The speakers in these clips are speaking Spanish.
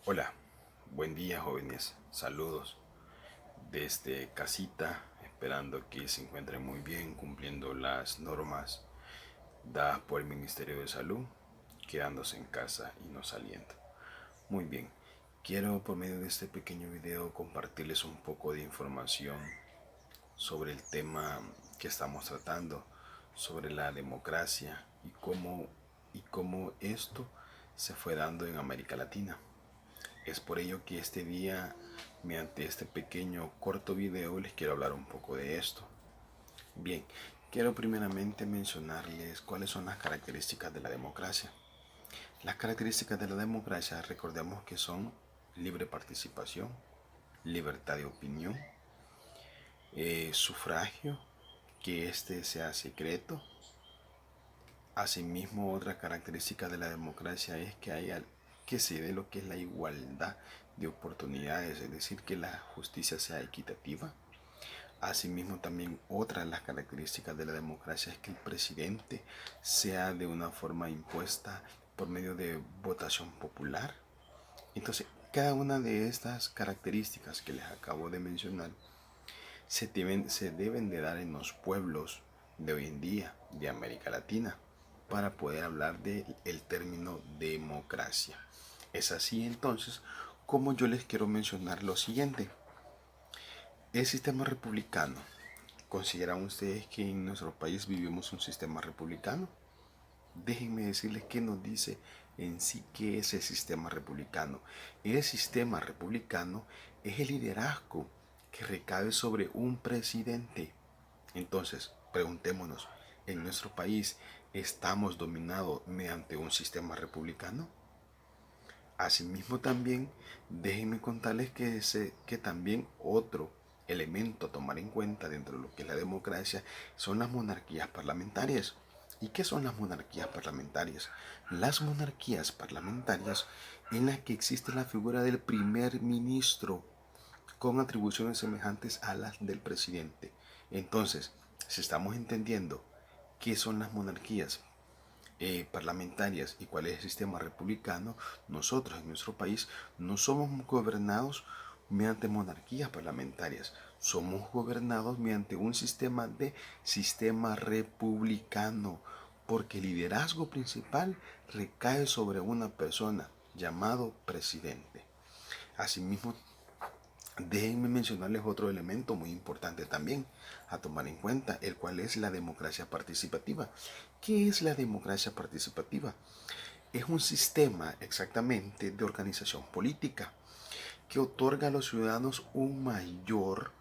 Hola, buen día jóvenes, saludos desde casita, esperando que se encuentren muy bien cumpliendo las normas dadas por el Ministerio de Salud, quedándose en casa y no saliendo. Muy bien, quiero por medio de este pequeño video compartirles un poco de información sobre el tema que estamos tratando, sobre la democracia y cómo esto se fue dando en América Latina. Es por ello que este día, mediante este pequeño corto video, les quiero hablar un poco de esto. Bien, quiero primeramente mencionarles cuáles son las características de la democracia. Las características de la democracia, recordemos que son libre participación, libertad de opinión, sufragio, que éste sea secreto. Asimismo, otra característica de la democracia es que se dé lo que es la igualdad de oportunidades, es decir, que la justicia sea equitativa. Asimismo, también otra de las características de la democracia es que el presidente sea de una forma impuesta por medio de votación popular. Entonces, cada una de estas características que les acabo de mencionar se deben de dar en los pueblos de hoy en día, de América Latina, para poder hablar del término democracia. Es así entonces como yo les quiero mencionar lo siguiente. El sistema republicano. ¿Consideran ustedes que en nuestro país vivimos un sistema republicano? Déjenme decirles qué nos dice en sí qué es el sistema republicano. El sistema republicano es el liderazgo que recae sobre un presidente. Entonces, preguntémonos, ¿en nuestro país estamos dominados mediante un sistema republicano? Asimismo también, déjenme contarles que también otro elemento a tomar en cuenta dentro de lo que es la democracia son las monarquías parlamentarias. ¿Y qué son las monarquías parlamentarias? Las monarquías parlamentarias en las que existe la figura del primer ministro con atribuciones semejantes a las del presidente. Entonces, si estamos entendiendo qué son las monarquías parlamentarias y cuál es el sistema republicano, nosotros en nuestro país no somos gobernados mediante monarquías parlamentarias, somos gobernados mediante un sistema republicano, porque el liderazgo principal recae sobre una persona llamado presidente. Asimismo, déjenme mencionarles otro elemento muy importante también a tomar en cuenta, el cual es la democracia participativa. ¿Qué es la democracia participativa? Es un sistema exactamente de organización política que otorga a los ciudadanos un mayor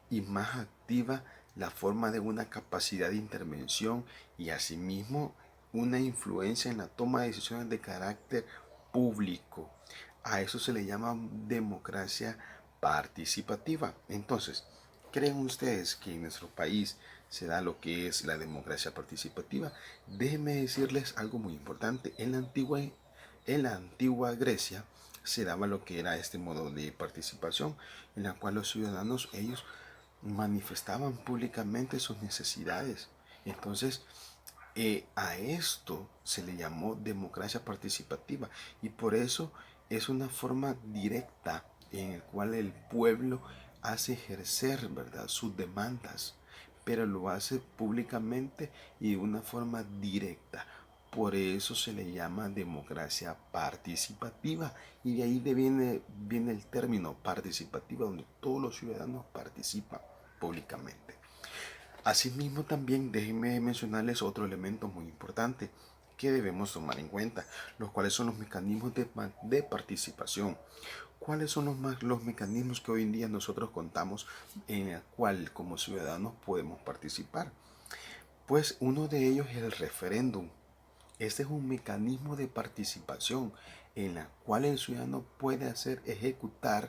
y más activa la forma de una capacidad de intervención y asimismo una influencia en la toma de decisiones de carácter público. A eso se le llama democracia participativa. Entonces, ¿creen ustedes que en nuestro país se da lo que es la democracia participativa? Déjenme decirles algo muy importante. En la antigua Grecia se daba lo que era este modo de participación, en la cual los ciudadanos ellos manifestaban públicamente sus necesidades. Entonces, a esto se le llamó democracia participativa y por eso es una forma directa en la cual el pueblo hace ejercer, ¿verdad?, sus demandas, pero lo hace públicamente y de una forma directa. Por eso se le llama democracia participativa y de ahí viene el término participativa, donde todos los ciudadanos participan públicamente. Asimismo, también déjenme mencionarles otro elemento muy importante que debemos tomar en cuenta, los cuales son los mecanismos de participación. ¿Cuáles son los mecanismos que hoy en día nosotros contamos en el cual como ciudadanos podemos participar? Pues uno de ellos es el referéndum. Este es un mecanismo de participación en la cual el ciudadano puede hacer ejecutar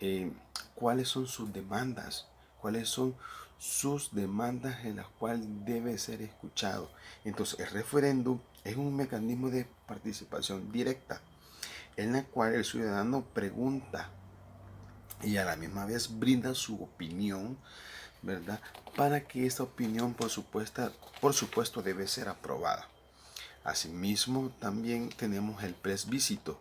eh, cuáles son sus demandas, cuáles son sus demandas en las cuales debe ser escuchado. Entonces, el referéndum es un mecanismo de participación directa en la cual el ciudadano pregunta y a la misma vez brinda su opinión, ¿verdad? Para que esta opinión, por supuesto, debe ser aprobada. Asimismo, también tenemos el plebiscito,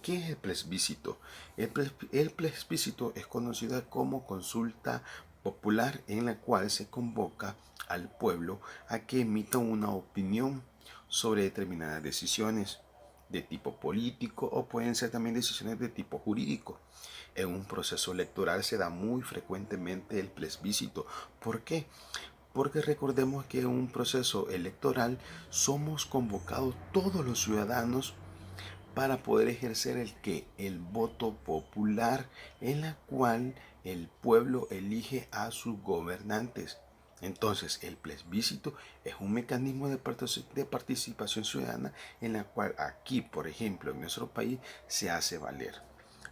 ¿Qué es el plebiscito? El plebiscito es conocida como consulta popular en la cual se convoca al pueblo a que emita una opinión sobre determinadas decisiones de tipo político o pueden ser también decisiones de tipo jurídico. En un proceso electoral se da muy frecuentemente el plebiscito. ¿Por qué? Porque recordemos que en un proceso electoral somos convocados todos los ciudadanos para poder ejercer el voto popular en la cual el pueblo elige a sus gobernantes. Entonces, el plebiscito es un mecanismo de participación ciudadana en la cual aquí, por ejemplo, en nuestro país se hace valer.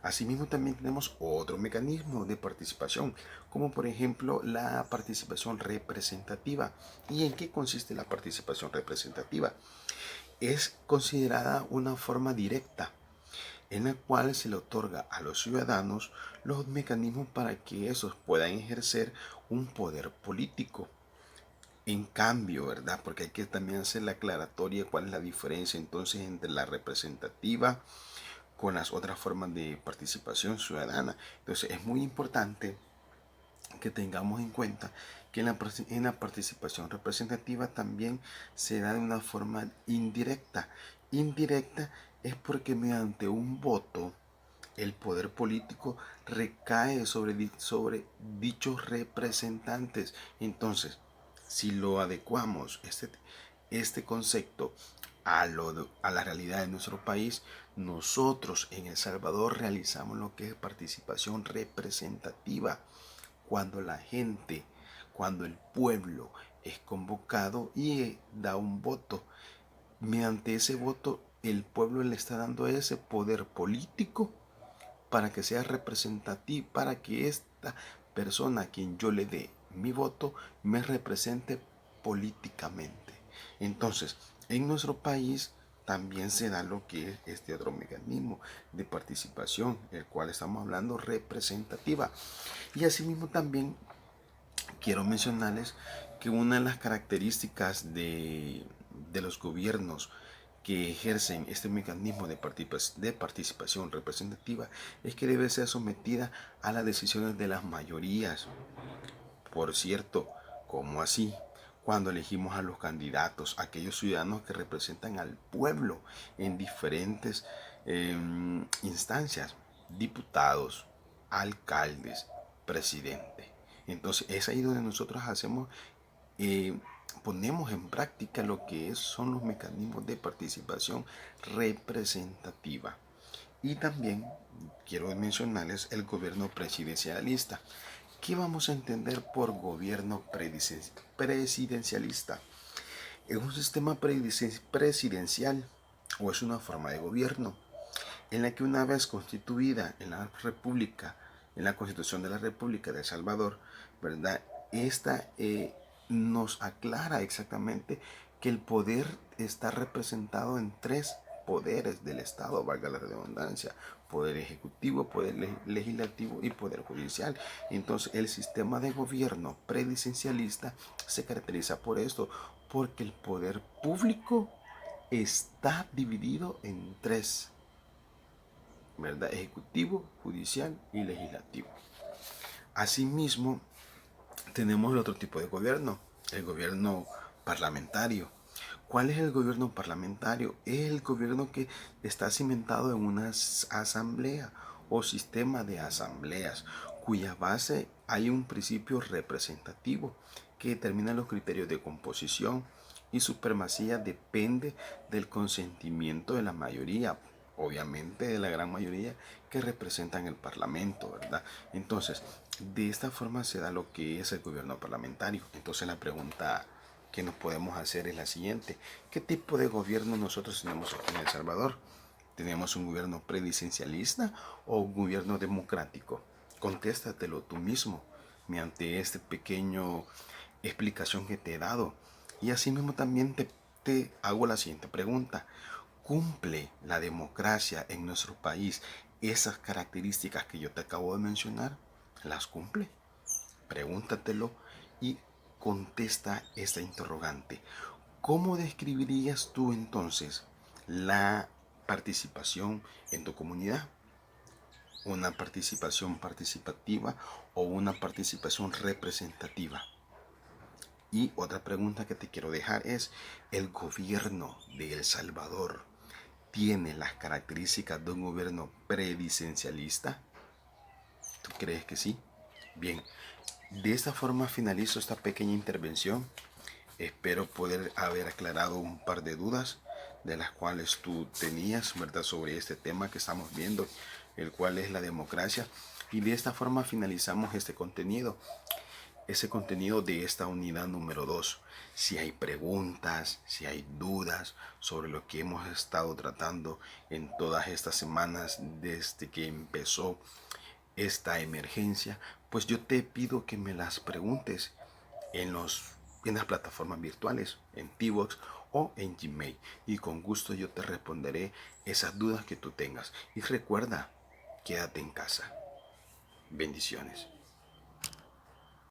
Asimismo, también tenemos otro mecanismo de participación, como por ejemplo la participación representativa. ¿Y en qué consiste la participación representativa? Es considerada una forma directa en la cual se le otorga a los ciudadanos los mecanismos para que esos puedan ejercer un poder político. En cambio, ¿verdad? Porque hay que también hacer la aclaratoria cuál es la diferencia entonces entre la representativa con las otras formas de participación ciudadana. Entonces es muy importante que tengamos en cuenta que en la participación representativa también se da de una forma indirecta. Indirecta es porque mediante un voto el poder político recae sobre dichos representantes. Entonces, si lo adecuamos, este concepto a la realidad de nuestro país, nosotros en El Salvador realizamos lo que es participación representativa cuando la gente, cuando el pueblo es convocado y da un voto. Mediante ese voto, el pueblo le está dando ese poder político para que sea representativo, para que esta persona a quien yo le dé mi voto me represente políticamente. Entonces, en nuestro país también se da lo que es este otro mecanismo de participación, el cual estamos hablando representativa. Y asimismo también quiero mencionarles que una de las características de los gobiernos que ejercen este mecanismo de participación representativa es que debe ser sometida a las decisiones de las mayorías. Por cierto, ¿cómo así? Cuando elegimos a los candidatos, aquellos ciudadanos que representan al pueblo en diferentes instancias, diputados, alcaldes, presidente. Entonces es ahí donde nosotros eh, ponemos en práctica lo que son los mecanismos de participación representativa. Y también quiero mencionarles el gobierno presidencialista. ¿Qué vamos a entender por gobierno presidencialista? Es un sistema presidencial o es una forma de gobierno en la que una vez constituida en la República, en la Constitución de la República de El Salvador, ¿verdad? Esta nos aclara exactamente que el poder está representado en tres poderes del Estado, valga la redundancia: poder ejecutivo, poder legislativo y poder judicial. Entonces el sistema de gobierno presidencialista se caracteriza por esto, porque el poder público está dividido en tres, ¿verdad? Ejecutivo, judicial y legislativo. Asimismo, tenemos el otro tipo de gobierno, el gobierno parlamentario. ¿Cuál es el gobierno parlamentario? Es el gobierno que está cimentado en una asamblea o sistema de asambleas, cuya base hay un principio representativo que determina los criterios de composición y supremacía depende del consentimiento de la mayoría, obviamente de la gran mayoría que representan el parlamento, ¿verdad? Entonces, de esta forma se da lo que es el gobierno parlamentario. Entonces la pregunta que nos podemos hacer es la siguiente: ¿qué tipo de gobierno nosotros tenemos aquí en El Salvador? ¿Tenemos un gobierno presidencialista o un gobierno democrático? Contéstatelo tú mismo mediante este pequeño explicación que te he dado. Y asimismo también te hago la siguiente pregunta: ¿cumple la democracia en nuestro país esas características que yo te acabo de mencionar? ¿Las cumple? Pregúntatelo y contesta esta interrogante. ¿Cómo describirías tú entonces la participación en tu comunidad, una participación participativa o una participación representativa. Y otra pregunta que te quiero dejar es, ¿el gobierno de El Salvador tiene las características de un gobierno presidencialista? ¿Tú crees que sí? Bien, de esta forma finalizo esta pequeña intervención. Espero poder haber aclarado un par de dudas de las cuales tú tenías, ¿verdad?, sobre este tema que estamos viendo, el cual es la democracia. Y de esta forma finalizamos este contenido, ese contenido de esta unidad número 2. Si hay preguntas, si hay dudas sobre lo que hemos estado tratando en todas estas semanas desde que empezó esta emergencia, pues yo te pido que me las preguntes en las plataformas virtuales, en Tvox o en Gmail, y con gusto yo te responderé esas dudas que tú tengas. Y recuerda, quédate en casa. Bendiciones.